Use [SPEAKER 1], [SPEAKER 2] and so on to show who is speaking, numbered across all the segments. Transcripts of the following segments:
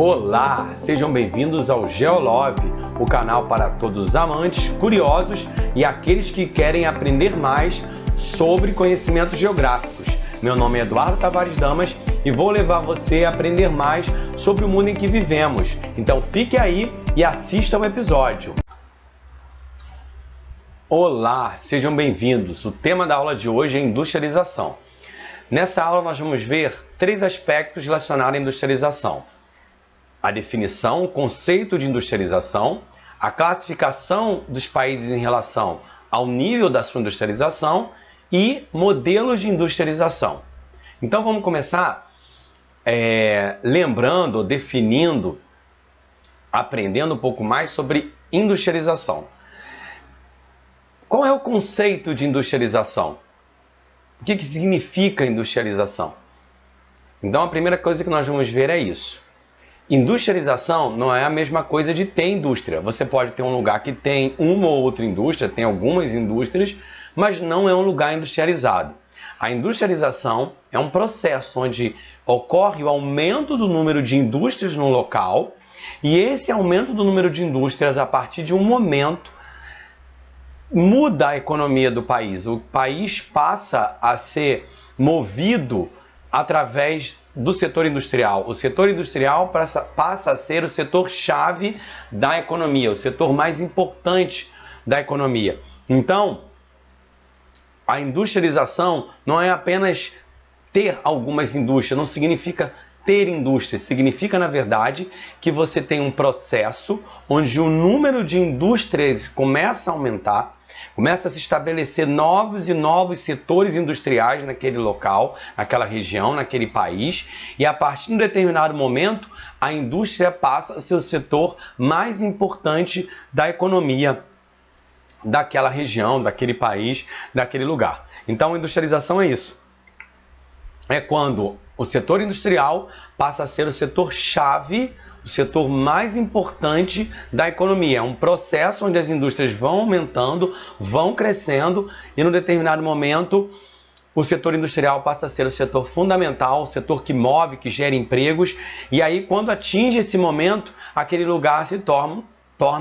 [SPEAKER 1] Olá, sejam bem-vindos ao Geolove, o canal para todos os amantes, curiosos e aqueles que querem aprender mais sobre conhecimentos geográficos. Meu nome é Eduardo Tavares Damas e vou levar você a aprender mais sobre o mundo em que vivemos. Então fique aí e assista ao episódio. Olá, sejam bem-vindos. O tema da aula de hoje é industrialização. Nessa aula nós vamos ver 3 aspectos relacionados à industrialização: a definição, o conceito de industrialização, a classificação dos países em relação ao nível da sua industrialização e modelos de industrialização. Então vamos começar lembrando, definindo, aprendendo um pouco mais sobre industrialização. Qual é o conceito de industrialização? O que significa industrialização? Então a primeira coisa que nós vamos ver é isso. Industrialização não é a mesma coisa de ter indústria. Você pode ter um lugar que tem uma ou outra indústria, tem algumas indústrias, mas não é um lugar industrializado. A industrialização é um processo onde ocorre o aumento do número de indústrias no local, e esse aumento do número de indústrias, a partir de um momento, muda a economia do país. O país passa a ser movido através do setor industrial. O setor industrial passa a ser o setor-chave da economia, o setor mais importante da economia. Então, a industrialização não é apenas ter algumas indústrias, não significa ter indústria, significa, na verdade, que você tem um processo onde o número de indústrias começa a aumentar, começa a se estabelecer novos e novos setores industriais naquele local, naquela região, naquele país, e a partir de um determinado momento, a indústria passa a ser o setor mais importante da economia daquela região, daquele país, daquele lugar. Então, a industrialização é isso. É quando o setor industrial passa a ser o setor-chave, o setor mais importante da economia. É um processo onde as indústrias vão aumentando, vão crescendo e, num determinado momento, o setor industrial passa a ser o setor fundamental, o setor que move, que gera empregos. E aí, quando atinge esse momento, aquele lugar se torna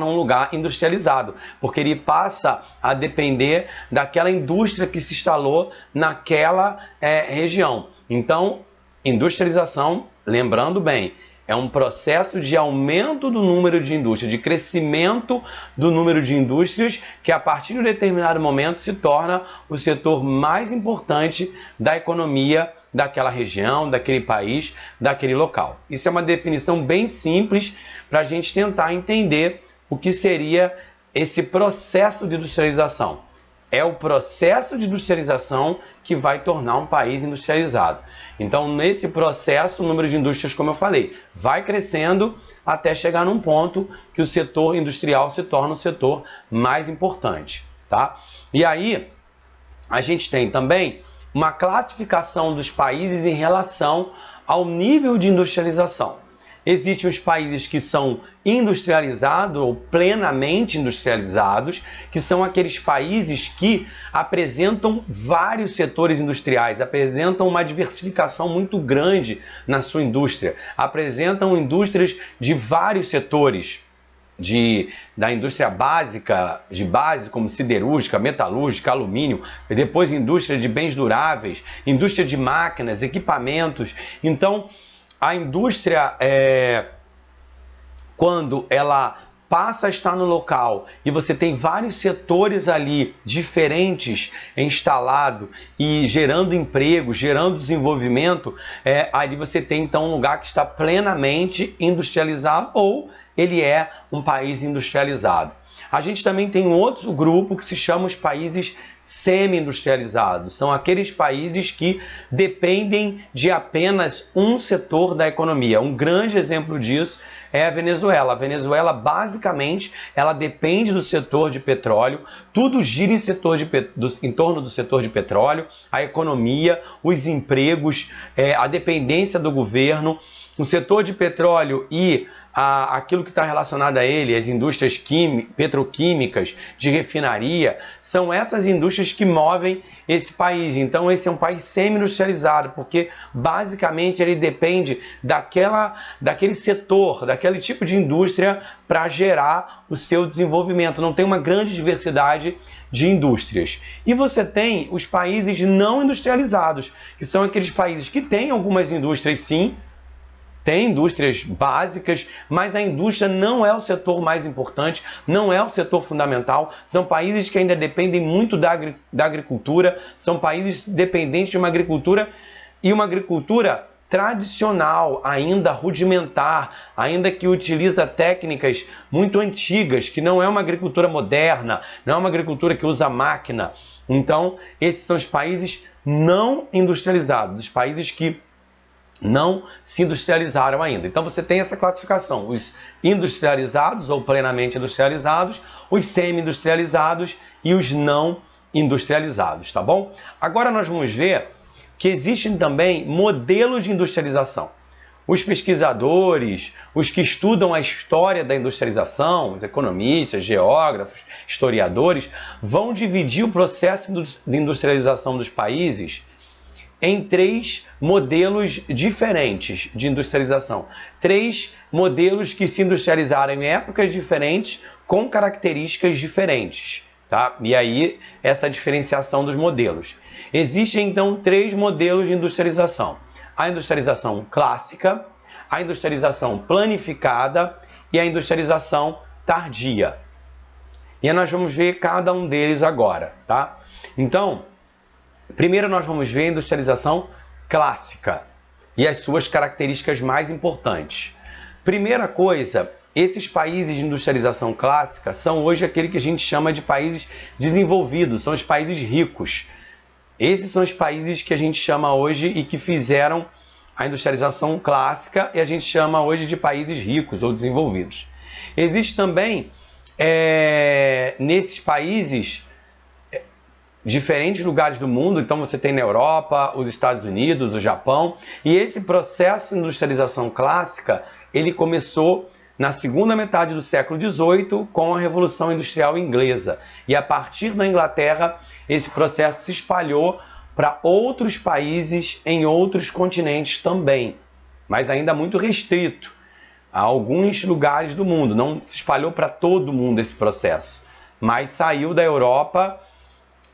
[SPEAKER 1] um lugar industrializado, porque ele passa a depender daquela indústria que se instalou naquela região. Então, industrialização, lembrando bem, é um processo de aumento do número de indústrias, de crescimento do número de indústrias, que a partir de um determinado momento se torna o setor mais importante da economia daquela região, daquele país, daquele local. Isso é uma definição bem simples para a gente tentar entender o que seria esse processo de industrialização. É o processo de industrialização que vai tornar um país industrializado. Então, nesse processo, o número de indústrias, como eu falei, vai crescendo até chegar num ponto que o setor industrial se torna o setor mais importante, tá? E aí, a gente tem também uma classificação dos países em relação ao nível de industrialização. Existem os países que são industrializados ou plenamente industrializados, que são aqueles países que apresentam vários setores industriais, apresentam uma diversificação muito grande na sua indústria, apresentam indústrias de vários setores, da indústria básica, de base, como siderúrgica, metalúrgica, alumínio, depois indústria de bens duráveis, indústria de máquinas, equipamentos. Então, a indústria, quando ela passa a estar no local e você tem vários setores ali diferentes instalados e gerando emprego, gerando desenvolvimento, ali você tem então um lugar que está plenamente industrializado ou ele é um país industrializado. A gente também tem um outro grupo que se chama os países semi-industrializados. São aqueles países que dependem de apenas um setor da economia. Um grande exemplo disso é a Venezuela. A Venezuela, basicamente, ela depende do setor de petróleo. Tudo gira em torno do setor de petróleo, a economia, os empregos, a dependência do governo. o setor de petróleo e aquilo que está relacionado a ele, as indústrias petroquímicas, de refinaria, são essas indústrias que movem esse país. Então esse é um país semi-industrializado, porque basicamente ele depende daquele setor, daquele tipo de indústria para gerar o seu desenvolvimento. Não tem uma grande diversidade de indústrias. E você tem os países não industrializados, que são aqueles países que têm algumas indústrias sim, tem indústrias básicas, mas a indústria não é o setor mais importante, não é o setor fundamental. São países que ainda dependem muito da agricultura, são países dependentes de uma agricultura e uma agricultura tradicional, ainda rudimentar, ainda que utiliza técnicas muito antigas, que não é uma agricultura moderna, não é uma agricultura que usa máquina. Então, esses são os países não industrializados, os países que não se industrializaram ainda. Então você tem essa classificação, os industrializados ou plenamente industrializados, os semi-industrializados e os não industrializados, tá bom? Agora nós vamos ver que existem também modelos de industrialização. Os pesquisadores, os que estudam a história da industrialização, os economistas, geógrafos, historiadores, vão dividir o processo de industrialização dos países em 3 modelos diferentes de industrialização. 3 modelos que se industrializaram em épocas diferentes, com características diferentes. Tá? E aí, essa diferenciação dos modelos. Existem, então, 3 modelos de industrialização. A industrialização clássica, a industrialização planificada e a industrialização tardia. E aí nós vamos ver cada um deles agora. Tá? Então, primeiro nós vamos ver a industrialização clássica e as suas características mais importantes. Primeira coisa, esses países de industrialização clássica são hoje aquele que a gente chama de países desenvolvidos, são os países ricos. Esses são os países que a gente chama hoje e que fizeram a industrialização clássica e a gente chama hoje de países ricos ou desenvolvidos. Existe também, nesses países, diferentes lugares do mundo, então você tem na Europa, os Estados Unidos, o Japão, e esse processo de industrialização clássica, ele começou na segunda metade do século XVIII com a Revolução Industrial Inglesa. E a partir da Inglaterra, esse processo se espalhou para outros países em outros continentes também, mas ainda muito restrito a alguns lugares do mundo. Não se espalhou para todo mundo esse processo, mas saiu da Europa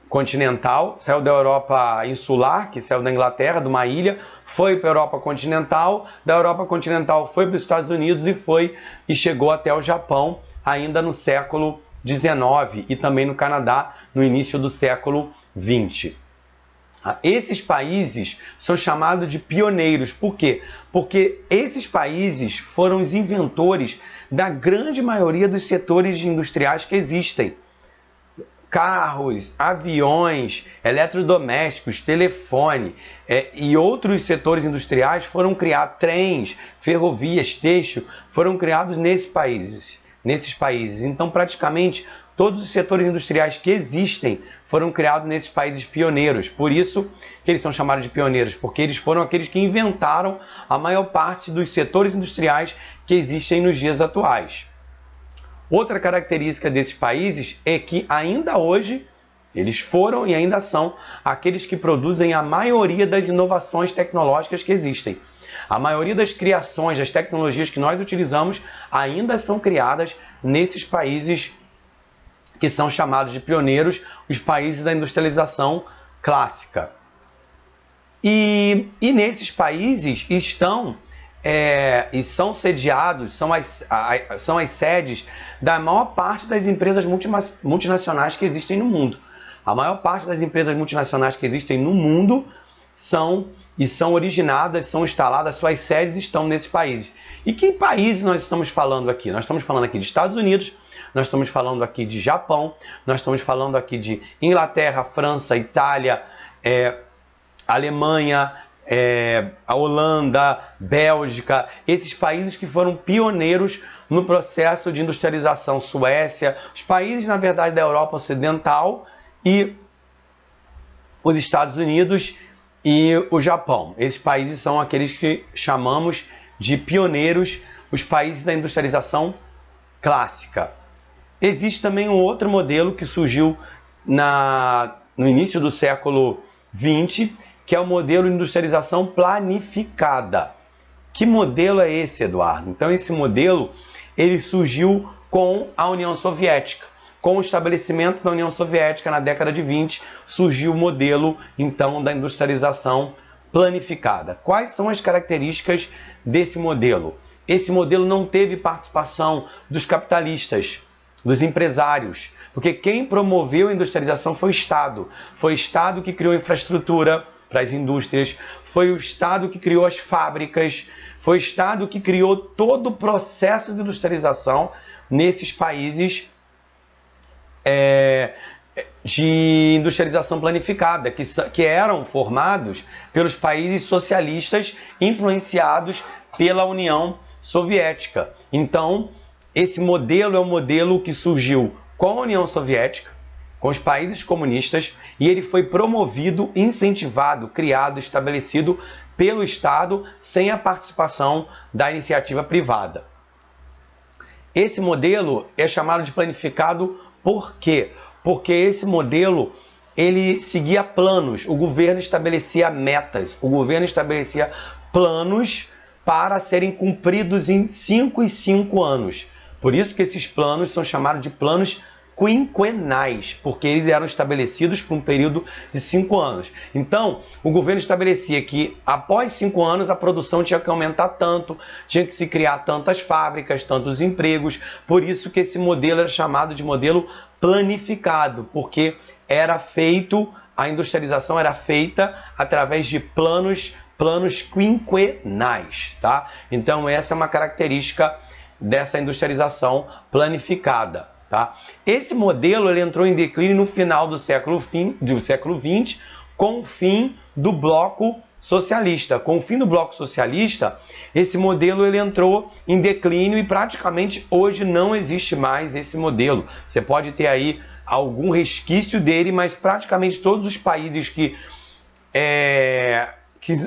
[SPEAKER 1] continental, saiu da Europa insular, que saiu da Inglaterra, de uma ilha, foi para a Europa continental, da Europa continental foi para os Estados Unidos e chegou até o Japão ainda no século XIX e também no Canadá no início do século XX. Esses países são chamados de pioneiros. Por quê? Porque esses países foram os inventores da grande maioria dos setores industriais que existem. Carros, aviões, eletrodomésticos, telefone e outros setores industriais foram criados, trens, ferrovias, têxtil, foram criados nesses países. Então, praticamente, todos os setores industriais que existem foram criados nesses países pioneiros. Por isso que eles são chamados de pioneiros, porque eles foram aqueles que inventaram a maior parte dos setores industriais que existem nos dias atuais. Outra característica desses países é que ainda hoje eles foram e ainda são aqueles que produzem a maioria das inovações tecnológicas que existem. A maioria das criações, das tecnologias que nós utilizamos ainda são criadas nesses países que são chamados de pioneiros, os países da industrialização clássica. E nesses países estão e são sediados, são as sedes da maior parte das empresas multinacionais que existem no mundo. A maior parte das empresas multinacionais que existem no mundo são originadas, são instaladas, suas sedes estão nesses países. E que países nós estamos falando aqui? Nós estamos falando aqui de Estados Unidos, nós estamos falando aqui de Japão, nós estamos falando aqui de Inglaterra, França, Itália, Alemanha, a Holanda, Bélgica, esses países que foram pioneiros no processo de industrialização, Suécia, os países, na verdade, da Europa Ocidental e os Estados Unidos e o Japão. Esses países são aqueles que chamamos de pioneiros, os países da industrialização clássica. Existe também um outro modelo que surgiu no início do século XX, que é o modelo de industrialização planificada. Que modelo é esse, Eduardo? Então, esse modelo ele surgiu com a União Soviética. Com o estabelecimento da União Soviética na década de 20, surgiu o modelo, então, da industrialização planificada. Quais são as características desse modelo? Esse modelo não teve participação dos capitalistas, dos empresários, porque quem promoveu a industrialização foi o Estado. Foi o Estado que criou a infraestrutura para as indústrias, foi o Estado que criou as fábricas, foi o Estado que criou todo o processo de industrialização nesses países de industrialização planificada, que eram formados pelos países socialistas influenciados pela União Soviética. Então, esse modelo é um modelo que surgiu com a União Soviética, com os países comunistas, e ele foi promovido, incentivado, criado, estabelecido pelo Estado sem a participação da iniciativa privada. Esse modelo é chamado de planificado por quê? Porque esse modelo ele seguia planos, o governo estabelecia metas, o governo estabelecia planos para serem cumpridos em 5 e 5 anos. Por isso que esses planos são chamados de planos quinquenais, porque eles eram estabelecidos por um período de 5 anos. Então, o governo estabelecia que após 5 anos a produção tinha que aumentar tanto, tinha que se criar tantas fábricas, tantos empregos. Por isso que esse modelo era chamado de modelo planificado, porque a industrialização era feita através de planos quinquenais, tá? Então, essa é uma característica dessa industrialização planificada. Tá? Esse modelo ele entrou em declínio no final do século XX, com o fim do bloco socialista. Com o fim do bloco socialista, esse modelo ele entrou em declínio e praticamente hoje não existe mais esse modelo. Você pode ter aí algum resquício dele, mas praticamente todos os países que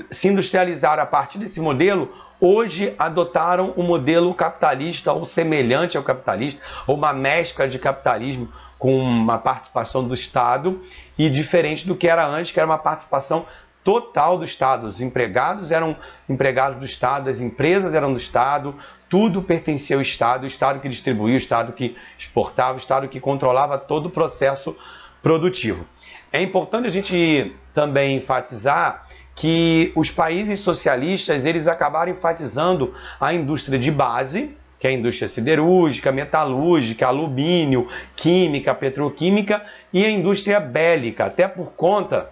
[SPEAKER 1] se industrializaram a partir desse modelo hoje adotaram um modelo capitalista ou semelhante ao capitalista, ou uma mescla de capitalismo com uma participação do Estado, e diferente do que era antes, que era uma participação total do Estado. Os empregados eram empregados do Estado, as empresas eram do Estado, tudo pertencia ao Estado, o Estado que distribuía, o Estado que exportava, o Estado que controlava todo o processo produtivo. É importante a gente também enfatizar que os países socialistas eles acabaram enfatizando a indústria de base, que é a indústria siderúrgica, metalúrgica, alumínio, química, petroquímica, e a indústria bélica, até por conta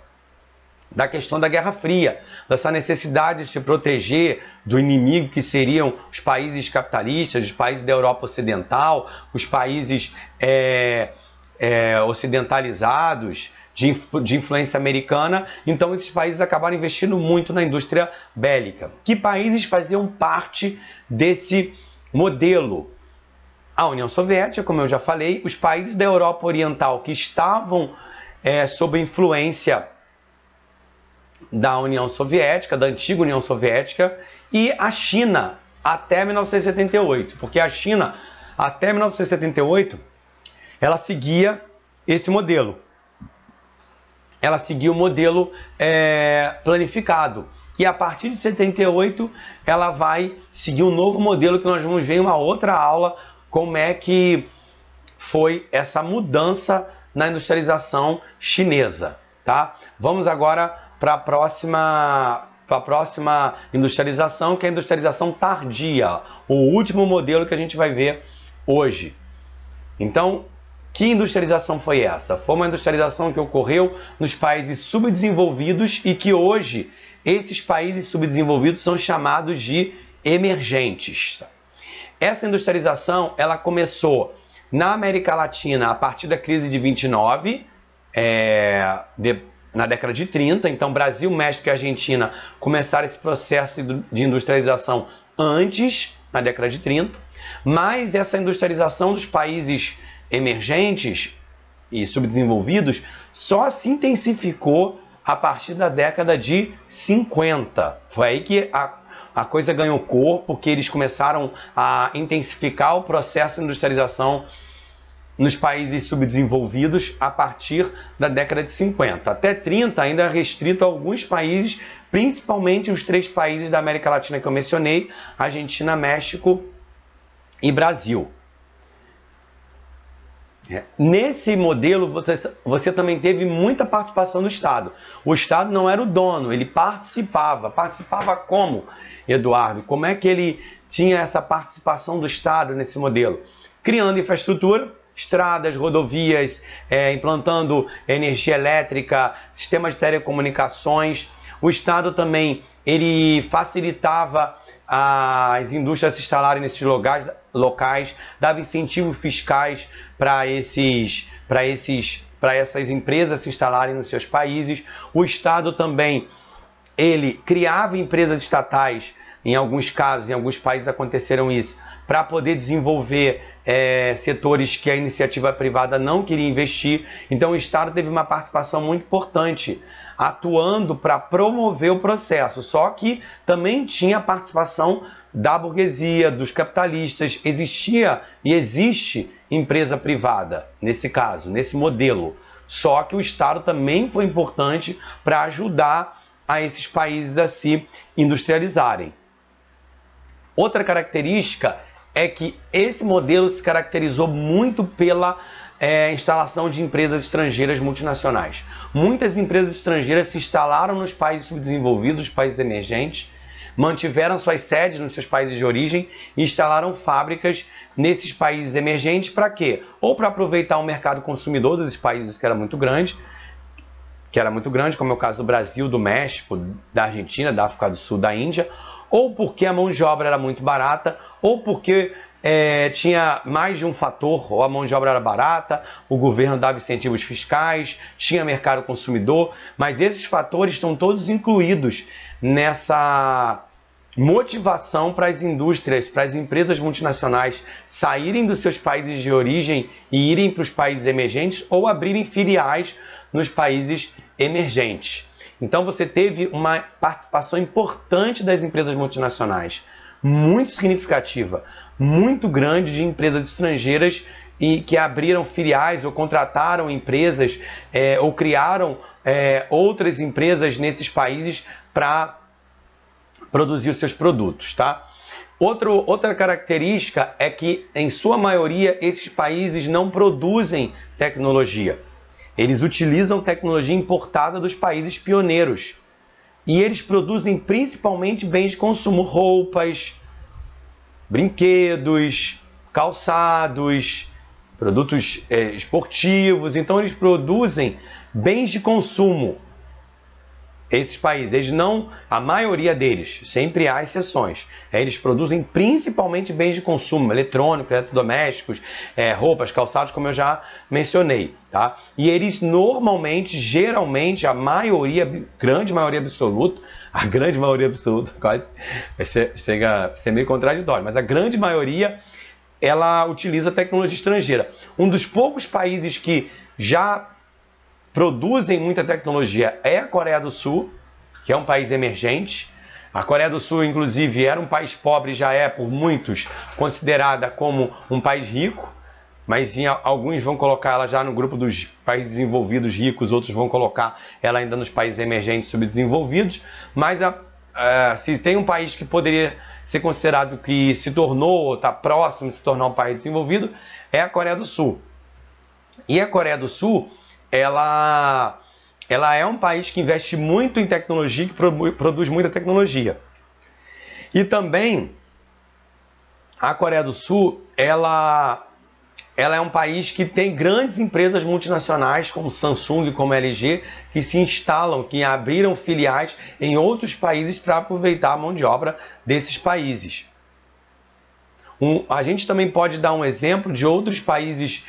[SPEAKER 1] da questão da Guerra Fria, dessa necessidade de se proteger do inimigo que seriam os países capitalistas, os países da Europa Ocidental, os países ocidentalizados, de influência americana. Então esses países acabaram investindo muito na indústria bélica. Que países faziam parte desse modelo? A União Soviética, como eu já falei, os países da Europa Oriental que estavam sob a influência da União Soviética, da antiga União Soviética, e a China até 1978, porque a China até 1978 ela seguia esse modelo. Ela seguia o modelo planificado. E a partir de 78, ela vai seguir um novo modelo que nós vamos ver em uma outra aula, como é que foi essa mudança na industrialização chinesa. Tá? Vamos agora para a próxima industrialização, que é a industrialização tardia, o último modelo que a gente vai ver hoje. Então, que industrialização foi essa? Foi uma industrialização que ocorreu nos países subdesenvolvidos e que hoje esses países subdesenvolvidos são chamados de emergentes. Essa industrialização ela começou na América Latina a partir da crise de 29, na década de 30. Então, Brasil, México e Argentina começaram esse processo de industrialização antes, na década de 30. Mas essa industrialização dos países emergentes e subdesenvolvidos só se intensificou a partir da década de 50. Foi aí que a a coisa ganhou corpo, porque eles começaram a intensificar o processo de industrialização nos países subdesenvolvidos a partir da década de 50. Até 30 ainda é restrito a alguns países, principalmente os 3 países da América Latina que eu mencionei, Argentina, México e Brasil. Nesse modelo, você também teve muita participação do Estado. O Estado não era o dono, ele participava. Participava como, Eduardo? Como é que ele tinha essa participação do Estado nesse modelo? Criando infraestrutura, estradas, rodovias, implantando energia elétrica, sistemas de telecomunicações. O Estado também ele facilitava as indústrias se instalarem nesses locais, dava incentivos fiscais para essas empresas se instalarem nos seus países. O Estado também ele criava empresas estatais, em alguns casos, em alguns países aconteceram isso, para poder desenvolver setores que a iniciativa privada não queria investir. Então o Estado teve uma participação muito importante, atuando para promover o processo. Só que também tinha a participação da burguesia, dos capitalistas. Existia e existe empresa privada, nesse caso, nesse modelo. Só que o Estado também foi importante para ajudar a esses países a se industrializarem. Outra característica é que esse modelo se caracterizou muito pela instalação de empresas estrangeiras multinacionais. Muitas empresas estrangeiras se instalaram nos países subdesenvolvidos, nos países emergentes, mantiveram suas sedes nos seus países de origem e instalaram fábricas nesses países emergentes para quê? Ou para aproveitar o mercado consumidor desses países que era muito grande, como é o caso do Brasil, do México, da Argentina, da África do Sul, da Índia, ou porque a mão de obra era muito barata, ou porque tinha mais de um fator, ou a mão de obra era barata, o governo dava incentivos fiscais, tinha mercado consumidor, mas esses fatores estão todos incluídos nessa motivação para as indústrias, para as empresas multinacionais saírem dos seus países de origem e irem para os países emergentes ou abrirem filiais nos países emergentes. Então você teve uma participação importante das empresas multinacionais, muito significativa, muito grande, de empresas estrangeiras e que abriram filiais ou contrataram empresas ou criaram outras empresas nesses países para produzir os seus produtos, tá? Outra característica é que, em sua maioria, esses países não produzem tecnologia. Eles utilizam tecnologia importada dos países pioneiros. E eles produzem principalmente bens de consumo, roupas, brinquedos, calçados, produtos esportivos. Então eles produzem bens de consumo. Esses países, eles não, a maioria deles, sempre há exceções, eles produzem principalmente bens de consumo, eletrônicos, eletrodomésticos, roupas, calçados, como eu já mencionei, tá? E eles normalmente, geralmente, a grande maioria absoluta, quase, chega a ser meio contraditório, mas a grande maioria, ela utiliza tecnologia estrangeira. Um dos poucos países que já produzem muita tecnologia é a Coreia do Sul, que é um país emergente. A Coreia do Sul, inclusive, era um país pobre, já é por muitos considerada como um país rico, mas alguns vão colocar ela já no grupo dos países desenvolvidos ricos, outros vão colocar ela ainda nos países emergentes subdesenvolvidos. Mas se tem um país que poderia ser considerado que se tornou, ou está próximo de se tornar um país desenvolvido, é a Coreia do Sul. E a Coreia do Sul, ela é um país que investe muito em tecnologia, que produz muita tecnologia. E também a Coreia do Sul, ela é um país que tem grandes empresas multinacionais como Samsung, como LG, que se instalam, que abriram filiais em outros países para aproveitar a mão de obra desses países. A gente também pode dar um exemplo de outros países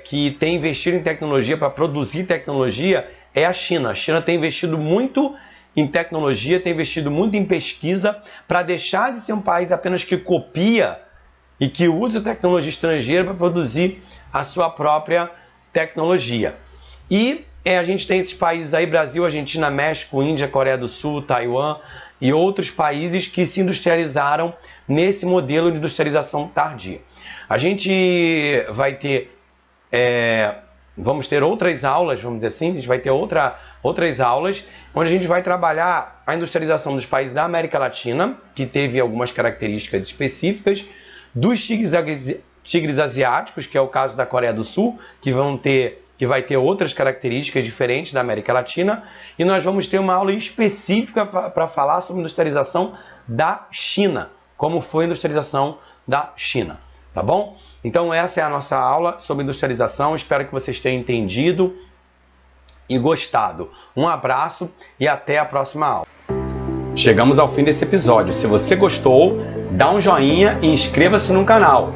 [SPEAKER 1] que têm investido em tecnologia para produzir tecnologia, é a China. A China tem investido muito em tecnologia, tem investido muito em pesquisa para deixar de ser um país apenas que copia e que usa tecnologia estrangeira para produzir a sua própria tecnologia. E a gente tem esses países aí, Brasil, Argentina, México, Índia, Coreia do Sul, Taiwan e outros países que se industrializaram nesse modelo de industrialização tardia. A gente vai ter, vamos ter outras aulas, vamos dizer assim, a gente vai ter outras aulas onde a gente vai trabalhar a industrialização dos países da América Latina, que teve algumas características específicas, dos tigres asiáticos, que é o caso da Coreia do Sul, que vai ter outras características diferentes da América Latina, e nós vamos ter uma aula específica para falar sobre a industrialização da China, como foi a industrialização da China, tá bom? Então essa é a nossa aula sobre industrialização, espero que vocês tenham entendido e gostado. Um abraço e até a próxima aula. Chegamos ao fim desse episódio. Se você gostou, dá um joinha e inscreva-se no canal.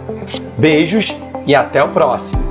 [SPEAKER 1] Beijos e até o próximo.